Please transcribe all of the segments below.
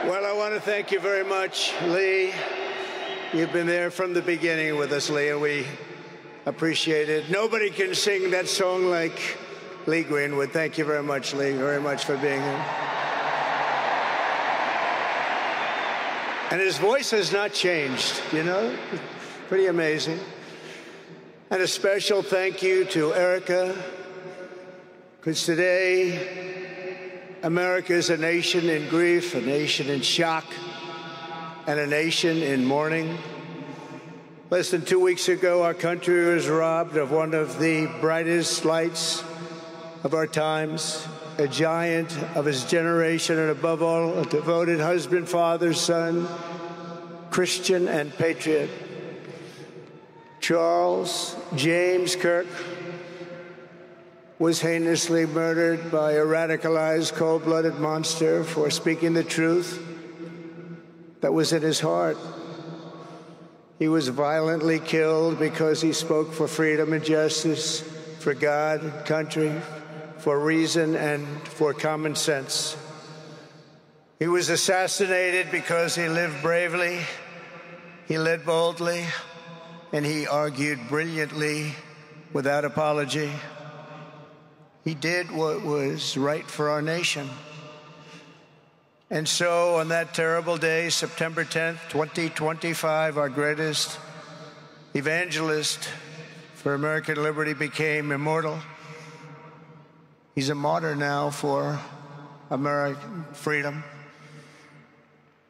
Well, I want to thank you very much, Lee. You've been there from the beginning with us, Lee, and we appreciate it. Nobody can sing that song like Lee Greenwood. Thank you very much, Lee, very much for being here. And his voice has not changed, you know? Pretty amazing. And a special thank you to Erica, because today, America is a nation in grief, a nation in shock, and a nation in mourning. Less than 2 weeks ago, our country was robbed of one of the brightest lights of our times, a giant of his generation, and above all, a devoted husband, father, son, Christian, and patriot. Charles James Kirk was heinously murdered by a radicalized, cold-blooded monster for speaking the truth that was in his heart. He was violently killed because he spoke for freedom and justice, for God and country, for reason and for common sense. He was assassinated because he lived bravely, he led boldly, and he argued brilliantly without apology. He did what was right for our nation. And so on that terrible day, September 10th, 2025, our greatest evangelist for American liberty became immortal. He's a martyr now for American freedom.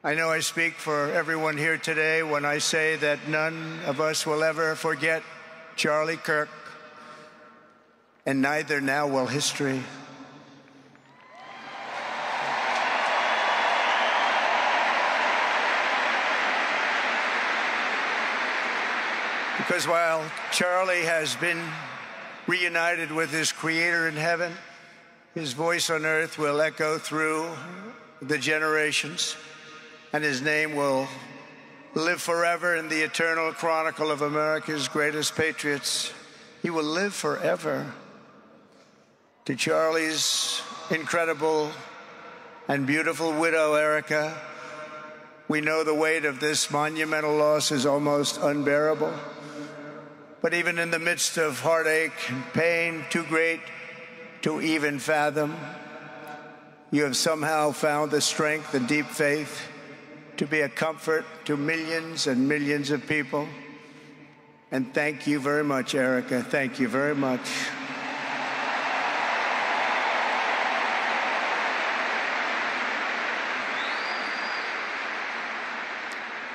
I know I speak for everyone here today when I say that none of us will ever forget Charlie Kirk, and neither now will history. Because while Charlie has been reunited with his Creator in heaven, his voice on earth will echo through the generations, and his name will live forever in the eternal chronicle of America's greatest patriots. He will live forever. To Charlie's incredible and beautiful widow, Erica, we know the weight of this monumental loss is almost unbearable. But even in the midst of heartache and pain too great to even fathom, you have somehow found the strength and deep faith to be a comfort to millions and millions of people. And thank you very much, Erica. Thank you very much.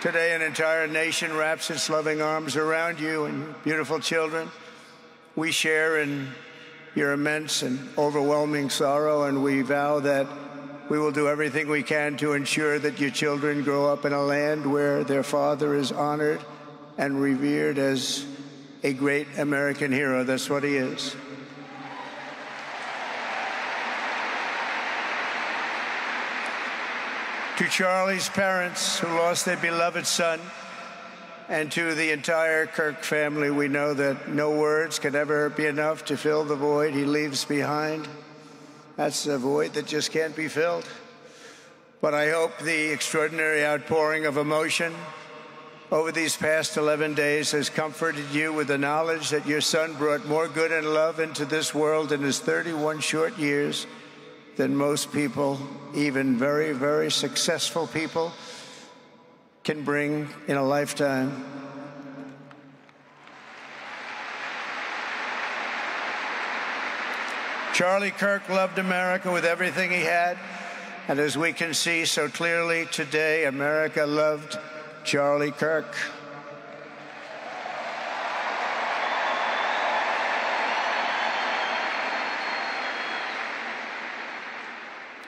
Today, an entire nation wraps its loving arms around you and your beautiful children. We share in your immense and overwhelming sorrow, and we vow that we will do everything we can to ensure that your children grow up in a land where their father is honored and revered as a great American hero. That's what he is. To Charlie's parents who lost their beloved son, and to the entire Kirk family, we know that no words can ever be enough to fill the void he leaves behind. That's a void that just can't be filled. But I hope the extraordinary outpouring of emotion over these past 11 days has comforted you with the knowledge that your son brought more good and love into this world in his 31 short years than most people, even very, very successful people, can bring in a lifetime. Charlie Kirk loved America with everything he had, and as we can see so clearly today, America loved Charlie Kirk.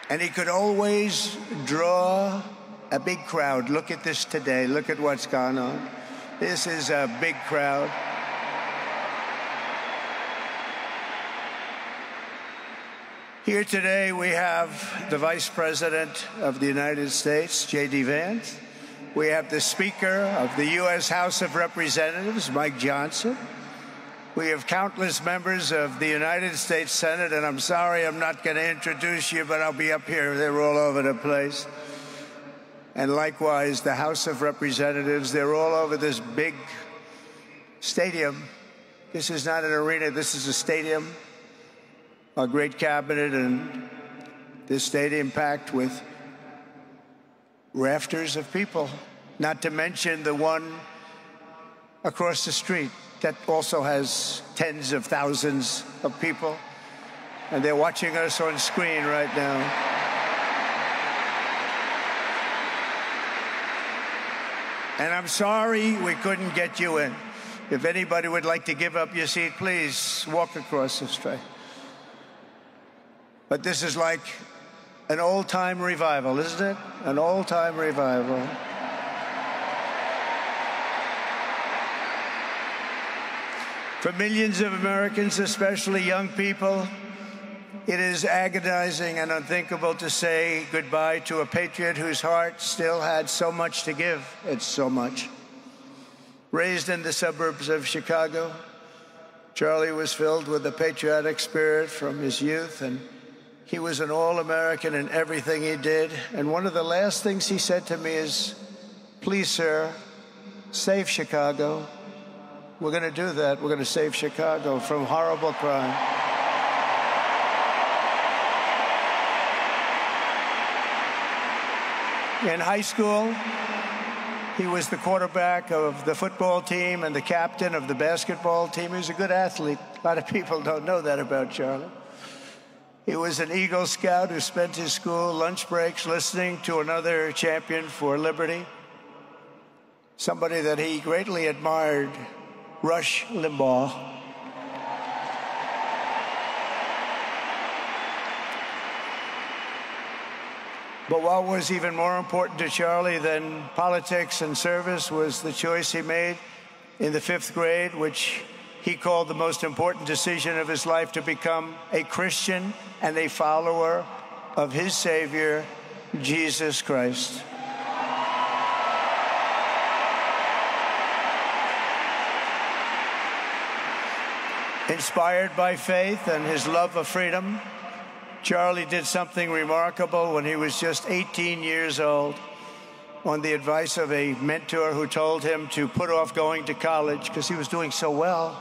And he could always draw a big crowd. Look at this today. Look at what's gone on. This is a big crowd. Here today we have the Vice President of the United States, J.D. Vance. We have the Speaker of the U.S. House of Representatives, Mike Johnson. We have countless members of the United States Senate, and I'm sorry I'm not going to introduce you, but I'll be up here. They're all over the place. and likewise the House of Representatives. They're all over this big stadium. This is not an arena, this is a stadium. Our great cabinet and this stadium packed with rafters of people, not to mention the one across the street that also has tens of thousands of people, and they're watching us on screen right now. And I'm sorry we couldn't get you in. If anybody would like to give up your seat, please walk across the street. But this is like an old-time revival, isn't it? An old-time revival. For millions of Americans, especially young people, it is agonizing and unthinkable to say goodbye to a patriot whose heart still had so much to give. It's so much. Raised in the suburbs of Chicago, Charlie was filled with a patriotic spirit from his youth, and he was an all-American in everything he did. And one of the last things he said to me is, "Please, sir, save Chicago." We're going to do that. We're going to save Chicago from horrible crime. In high school, he was the quarterback of the football team and the captain of the basketball team. He was a good athlete. A lot of people don't know that about Charlie. He was an Eagle Scout who spent his school lunch breaks listening to another champion for liberty, somebody that he greatly admired, Rush Limbaugh. But what was even more important to Charlie than politics and service was the choice he made in the 5th grade, which he called the most important decision of his life, to become a Christian and a follower of his Savior, Jesus Christ. Inspired by faith and his love of freedom, Charlie did something remarkable when he was just 18 years old. On the advice of a mentor who told him to put off going to college because he was doing so well,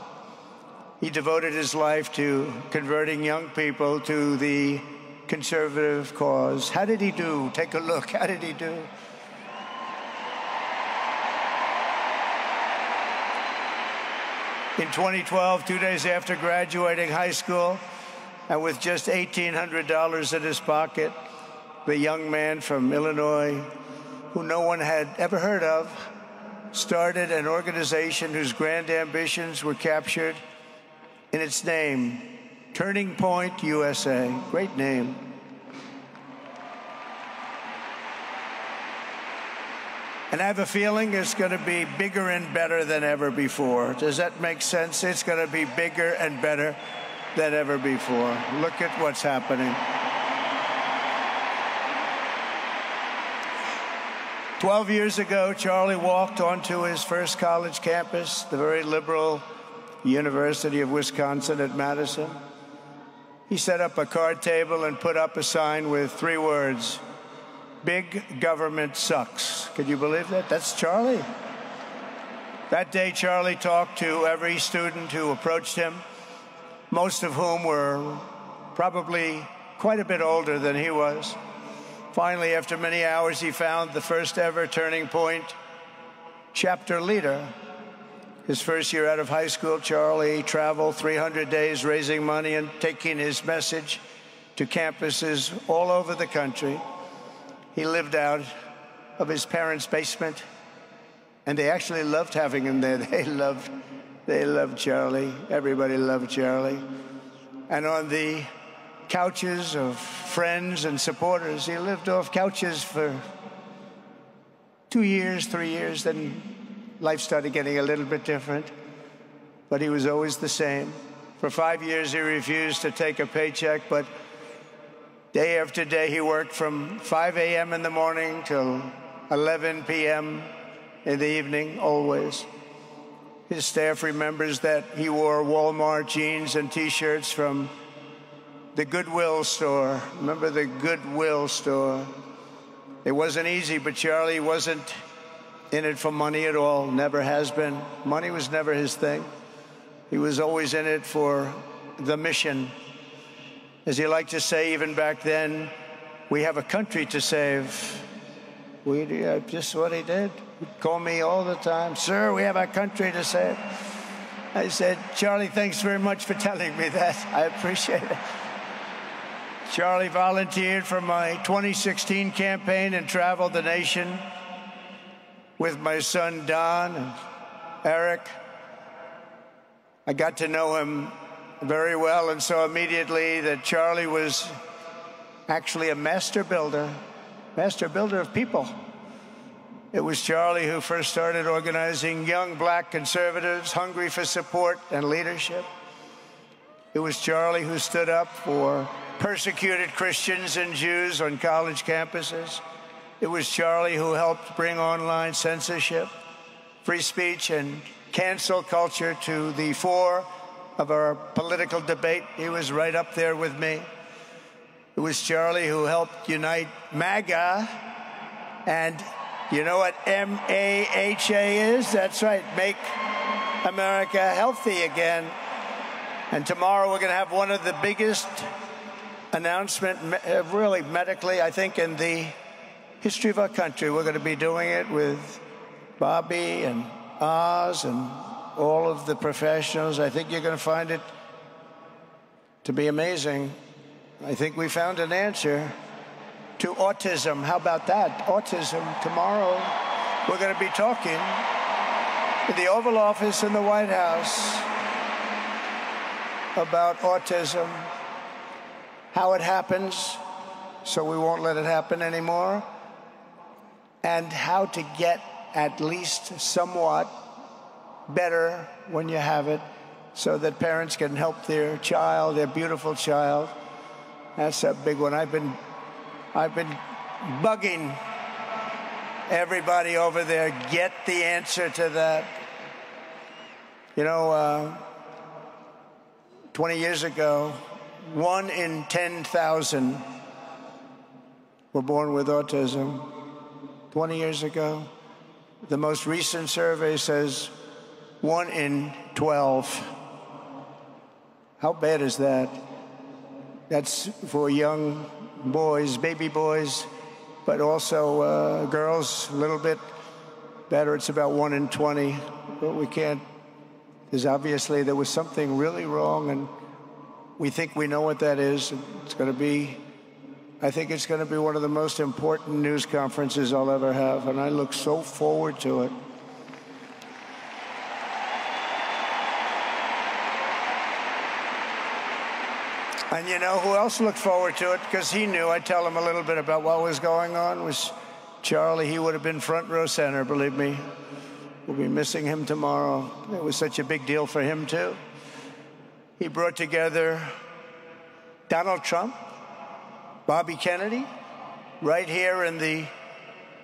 he devoted his life to converting young people to the conservative cause. How did he do? Take a look. How did he do? In 2012, 2 days after graduating high school, and with just $1,800 in his pocket, the young man from Illinois, who no one had ever heard of, started an organization whose grand ambitions were captured in its name, Turning Point USA. Great name. And I have a feeling it's going to be bigger and better than ever before. Does that make sense? It's going to be bigger and better than ever before. Look at what's happening. 12 years ago, Charlie walked onto his first college campus, the very liberal University of Wisconsin at Madison. He set up a card table and put up a sign with 3 words, "Big government sucks." Could you believe that? That's Charlie. That day, Charlie talked to every student who approached him, most of whom were probably quite a bit older than he was. Finally, after many hours, he found the first ever Turning Point chapter leader. His first year out of high school, Charlie traveled 300 days raising money and taking his message to campuses all over the country. He lived out of his parents' basement, and they actually loved having him there. They loved Charlie. Everybody loved Charlie. And on the couches of friends and supporters, he lived off couches for 2 years, 3 years, then life started getting a little bit different, but he was always the same. For 5 years, he refused to take a paycheck, but day after day, he worked from 5 a.m. in the morning till 11 p.m. in the evening, always. His staff remembers that he wore Walmart jeans and T-shirts from the Goodwill store. Remember the Goodwill store? It wasn't easy, but Charlie wasn't in it for money at all, never has been. Money was never his thing. He was always in it for the mission. As he liked to say even back then, we have a country to save. Just what he did. He'd call me all the time, sir, we have a country to save. I said, Charlie, thanks very much for telling me that. I appreciate it. Charlie volunteered for my 2016 campaign and traveled the nation with my son, Don, and Eric. I got to know him very well and saw immediately that Charlie was actually a master builder of people. It was Charlie who first started organizing young black conservatives hungry for support and leadership. It was Charlie who stood up for persecuted Christians and Jews on college campuses. It was Charlie who helped bring online censorship, free speech, and cancel culture to the fore of our political debate. He was right up there with me. It was Charlie who helped unite MAGA, and you know what MAHA is? That's right, Make America Healthy Again. And tomorrow we're going to have one of the biggest announcements, really medically, I think, in the history of our country. We're going to be doing it with Bobby and Oz and all of the professionals. I think you're going to find it to be amazing. I think we found an answer to autism. How about that? Autism. Tomorrow, we're going to be talking in the Oval Office in the White House about autism, how it happens, so we won't let it happen anymore, and how to get at least somewhat better when you have it, so that parents can help their child, their beautiful child. That's a big one. I've been bugging everybody over there, get the answer to that. You know, 20 years ago, 1 in 10,000 were born with autism. 20 years ago. The most recent survey says 1 in 12. How bad is that? That's for young boys, baby boys, but also girls, a little bit better. It's about 1 in 20. But we can't, because obviously there was something really wrong, and we think we know what that is. It's going to be, I think it's going to be one of the most important news conferences I'll ever have, and I look so forward to it. And you know who else looked forward to it? Because he knew. I'd tell him a little bit about what was going on. Was Charlie. He would have been front row center, believe me. We'll be missing him tomorrow. It was such a big deal for him, too. He brought together Donald Trump, Bobby Kennedy, right here in the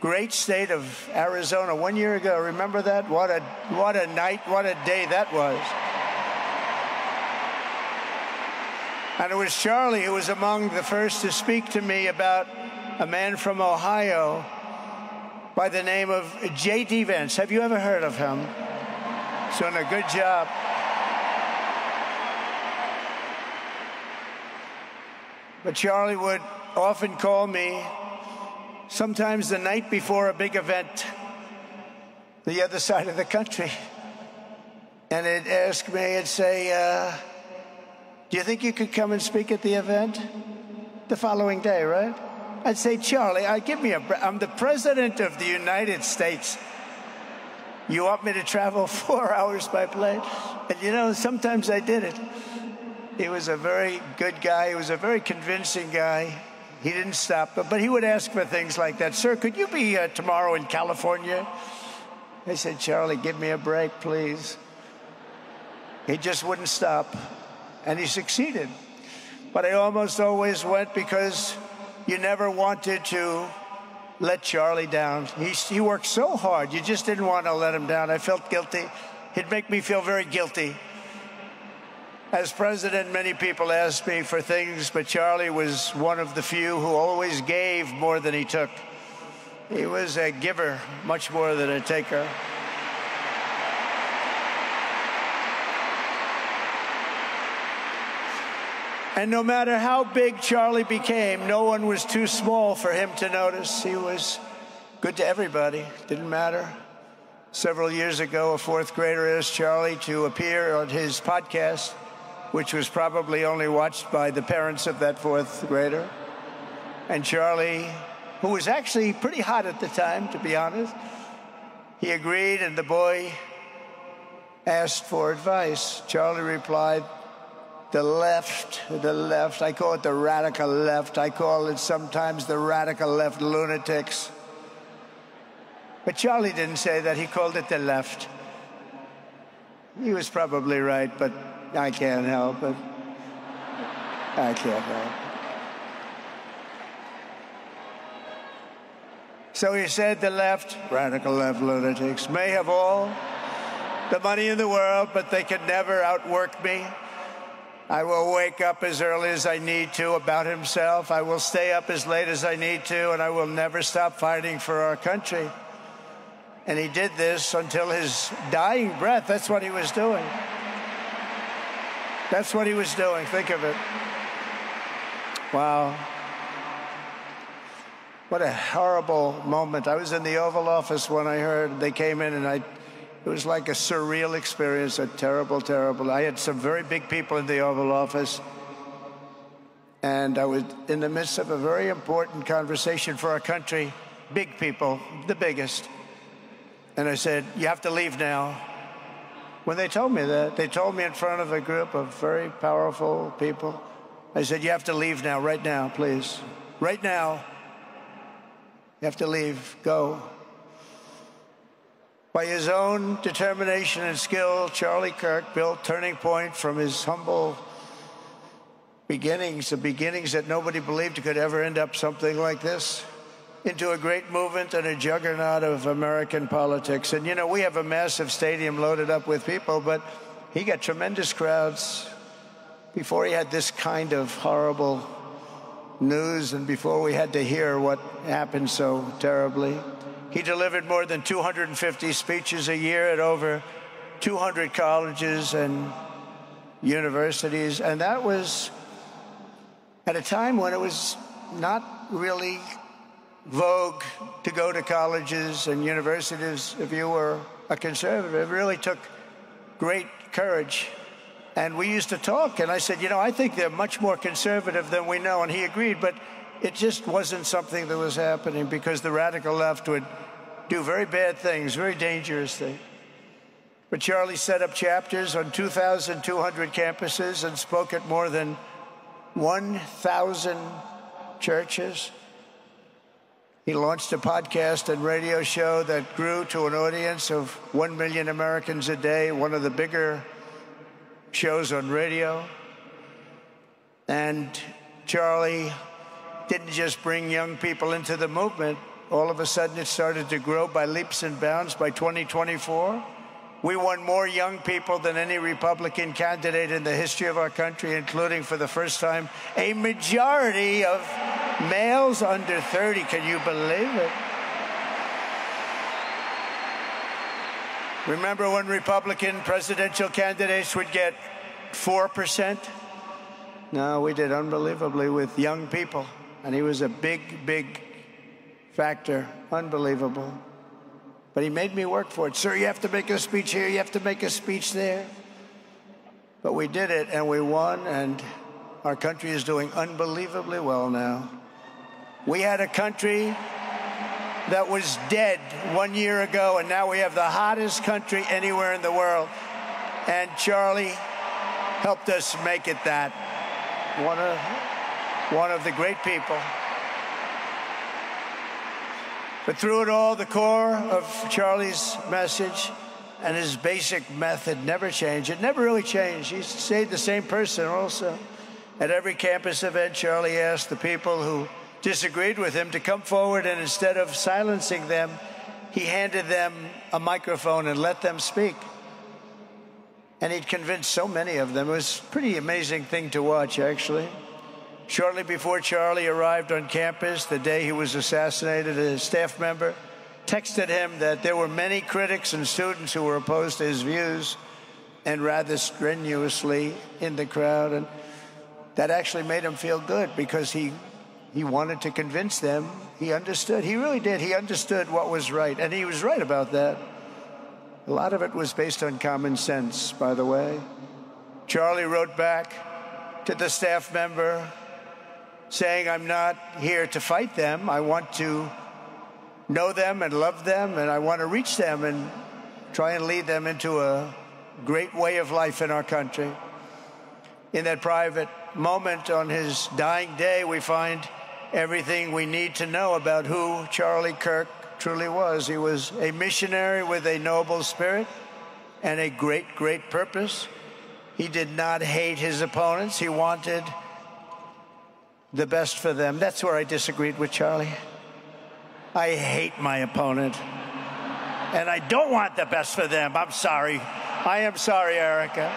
great state of Arizona 1 year ago. Remember that? What a night, what a day that was. And it was Charlie who was among the first to speak to me about a man from Ohio by the name of J.D. Vance. Have you ever heard of him? He's doing a good job. But Charlie would often call me, sometimes the night before a big event, the other side of the country. And he'd ask me, he'd say, do you think you could come and speak at the event? The following day, right? I'd say, Charlie, I'm the president of the United States. You want me to travel 4 hours by plane? And you know, sometimes I did it. He was a very good guy. He was a very convincing guy. He didn't stop, but he would ask for things like that. Sir, could you be tomorrow in California? I said, Charlie, give me a break, please. He just wouldn't stop. And he succeeded. But I almost always went because you never wanted to let Charlie down. He worked so hard. You just didn't want to let him down. I felt guilty. He'd make me feel very guilty. As president, many people asked me for things, but Charlie was one of the few who always gave more than he took. He was a giver much more than a taker. And no matter how big Charlie became, no one was too small for him to notice. He was good to everybody. Didn't matter. Several years ago, a fourth grader asked Charlie to appear on his podcast, which was probably only watched by the parents of that fourth grader. And Charlie, who was actually pretty hot at the time, to be honest, he agreed, and the boy asked for advice. Charlie replied, the left, I call it the radical left. I call it sometimes the radical left lunatics. But Charlie didn't say that. He called it the left. He was probably right, but I can't help it. I can't help it. So he said the left, radical left lunatics, may have all the money in the world, but they can never outwork me. I will wake up as early as I need to about himself. I will stay up as late as I need to, and I will never stop fighting for our country. And he did this until his dying breath. That's what he was doing. That's what he was doing. Think of it. Wow. What a horrible moment. I was in the Oval Office when I heard they came in, and it was like a surreal experience, a terrible, terrible. I had some very big people in the Oval Office, and I was in the midst of a very important conversation for our country, big people, the biggest. And I said, you have to leave now. When they told me that, they told me in front of a group of very powerful people, I said, you have to leave now, right now, please. Right now. You have to leave, go. By his own determination and skill, Charlie Kirk built Turning Point from his humble beginnings, the beginnings that nobody believed could ever end up something like this, into a great movement and a juggernaut of American politics. And, you know, we have a massive stadium loaded up with people, but he got tremendous crowds before he had this kind of horrible news and before we had to hear what happened so terribly. He delivered more than 250 speeches a year at over 200 colleges and universities, and that was at a time when it was not really vogue to go to colleges and universities if you were a conservative. It really took great courage. And we used to talk, and I said, you know, I think they're much more conservative than we know, and he agreed, but it just wasn't something that was happening because the radical left would do very bad things, very dangerous things. But Charlie set up chapters on 2,200 campuses and spoke at more than 1,000 churches. He launched a podcast and radio show that grew to an audience of 1 million Americans a day, one of the bigger shows on radio. And Charlie didn't just bring young people into the movement. All of a sudden, it started to grow by leaps and bounds. By 2024, we won more young people than any Republican candidate in the history of our country, including, for the first time, a majority of males under 30. Can you believe it? Remember when Republican presidential candidates would get 4%? No, we did unbelievably with young people. And he was a big, big factor. Unbelievable. But he made me work for it. Sir, you have to make a speech here. You have to make a speech there. But we did it, and we won, and our country is doing unbelievably well now. We had a country that was dead 1 year ago, and now we have the hottest country anywhere in the world. And Charlie helped us make it that. One of the great people. But through it all, the core of Charlie's message and his basic method never changed. It never really changed. He stayed the same person also. At every campus event, Charlie asked the people who disagreed with him to come forward, and instead of silencing them, he handed them a microphone and let them speak. And he'd convinced so many of them. It was a pretty amazing thing to watch, actually. Shortly before Charlie arrived on campus, the day he was assassinated, a staff member texted him that there were many critics and students who were opposed to his views and rather strenuously in the crowd. And that actually made him feel good because he wanted to convince them. He understood. He really did. He understood what was right. And he was right about that. A lot of it was based on common sense, by the way. Charlie wrote back to the staff member saying, "I'm not here to fight them. I want to know them and love them, and I want to reach them and try and lead them into a great way of life in our country." In that private moment on his dying day, we find everything we need to know about who Charlie Kirk truly was. He was a missionary with a noble spirit and a great, great purpose. He did not hate his opponents. He wanted the best for them. That's where I disagreed with Charlie. I hate my opponent, and I don't want the best for them. I'm sorry. I am sorry, Erica.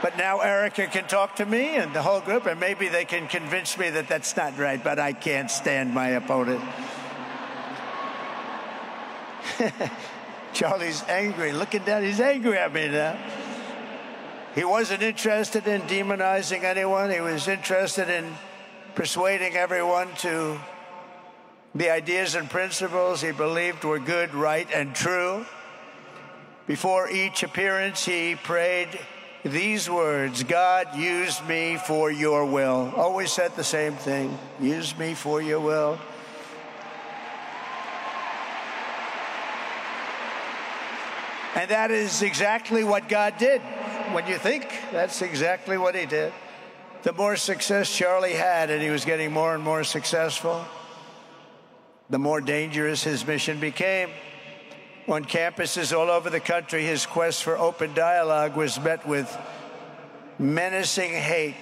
But now Erica can talk to me and the whole group, and maybe they can convince me that that's not right, but I can't stand my opponent. Charlie's angry. Looking down, he's angry at me now. He wasn't interested in demonizing anyone. He was interested in persuading everyone to the ideas and principles he believed were good, right, and true. Before each appearance, he prayed these words: "God, use me for your will." Always said the same thing: use me for your will. And that is exactly what God did. When you think, that's exactly what he did. The more success Charlie had, and he was getting more and more successful, the more dangerous his mission became. On campuses all over the country, his quest for open dialogue was met with menacing hate.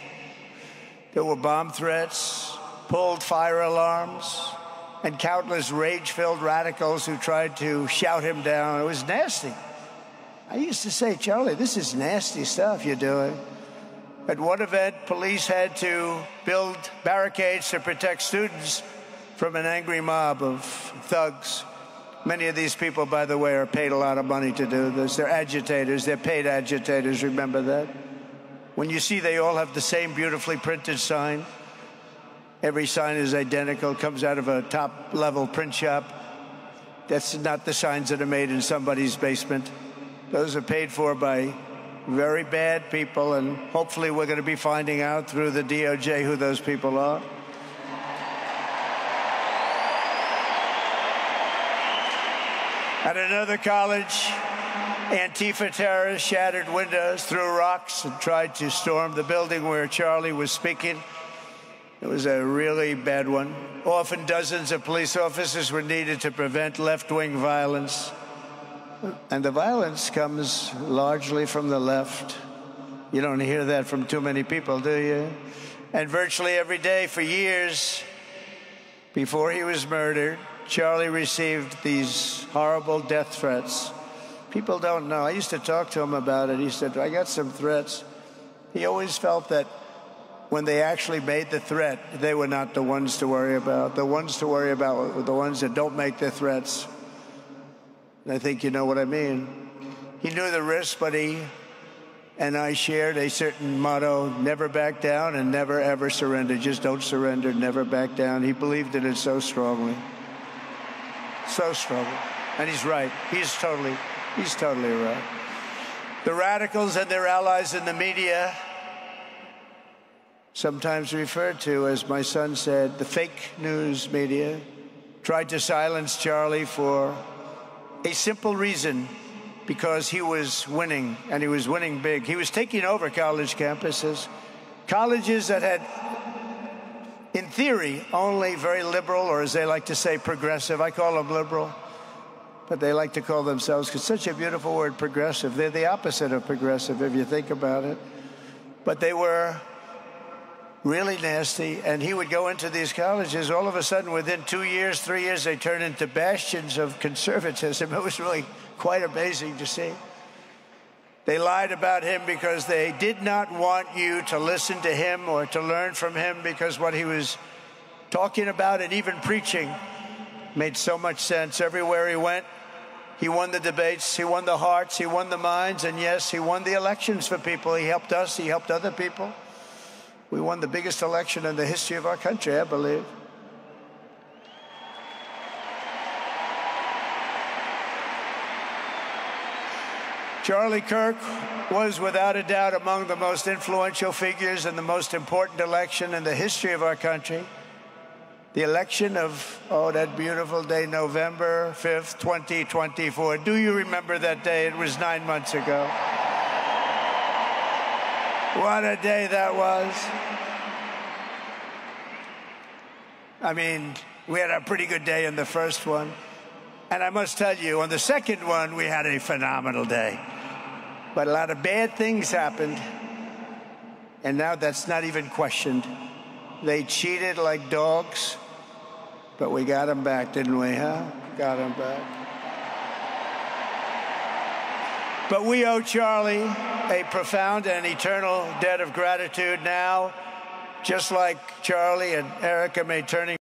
There were bomb threats, pulled fire alarms, and countless rage-filled radicals who tried to shout him down. It was nasty. I used to say, "Charlie, this is nasty stuff you're doing." At one event, police had to build barricades to protect students from an angry mob of thugs. Many of these people, by the way, are paid a lot of money to do this. They're agitators. They're paid agitators. Remember that? When you see they all have the same beautifully printed sign, every sign is identical, comes out of a top-level print shop. That's not the signs that are made in somebody's basement. Those are paid for by very bad people, and hopefully we're going to be finding out through the DOJ who those people are. At another college, Antifa terrorists shattered windows, threw rocks, and tried to storm the building where Charlie was speaking. It was a really bad one. Often dozens of police officers were needed to prevent left-wing violence. And the violence comes largely from the left. You don't hear that from too many people, do you? And virtually every day for years before he was murdered, Charlie received these horrible death threats. People don't know. I used to talk to him about it. He said, "I got some threats." He always felt that when they actually made the threat, they were not the ones to worry about. The ones to worry about were the ones that don't make the threats. And I think you know what I mean. He knew the risk, but he and I shared a certain motto: never back down and never, ever surrender. Just don't surrender, never back down. He believed in it so strongly. So strongly. And he's right. He's totally right. The radicals and their allies in the media, sometimes referred to, as my son said, the fake news media, tried to silence Charlie for a simple reason: because he was winning, and he was winning big. He was taking over college campuses, colleges that had, in theory, only very liberal, or as they like to say, progressive. I call them liberal, but they like to call themselves, because it's such a beautiful word, progressive. They're the opposite of progressive, if you think about it. But they were really nasty, and he would go into these colleges. All of a sudden, within 2 years, 3 years, they turned into bastions of conservatism. It was really quite amazing to see. They lied about him because they did not want you to listen to him or to learn from him, because what he was talking about and even preaching made so much sense. Everywhere he went, he won the debates, he won the hearts, he won the minds, and yes, he won the elections for people. He helped us, he helped other people. We won the biggest election in the history of our country, I believe. Charlie Kirk was without a doubt among the most influential figures in the most important election in the history of our country. The election of, that beautiful day, November 5th, 2024. Do you remember that day? It was 9 months ago. What a day that was. I mean, we had a pretty good day in the first one. And I must tell you, on the second one, we had a phenomenal day. But a lot of bad things happened. And now that's not even questioned. They cheated like dogs. But we got them back, didn't we, huh? Got them back. But we owe Charlie a profound and eternal debt of gratitude now, just like Charlie and Erica made turning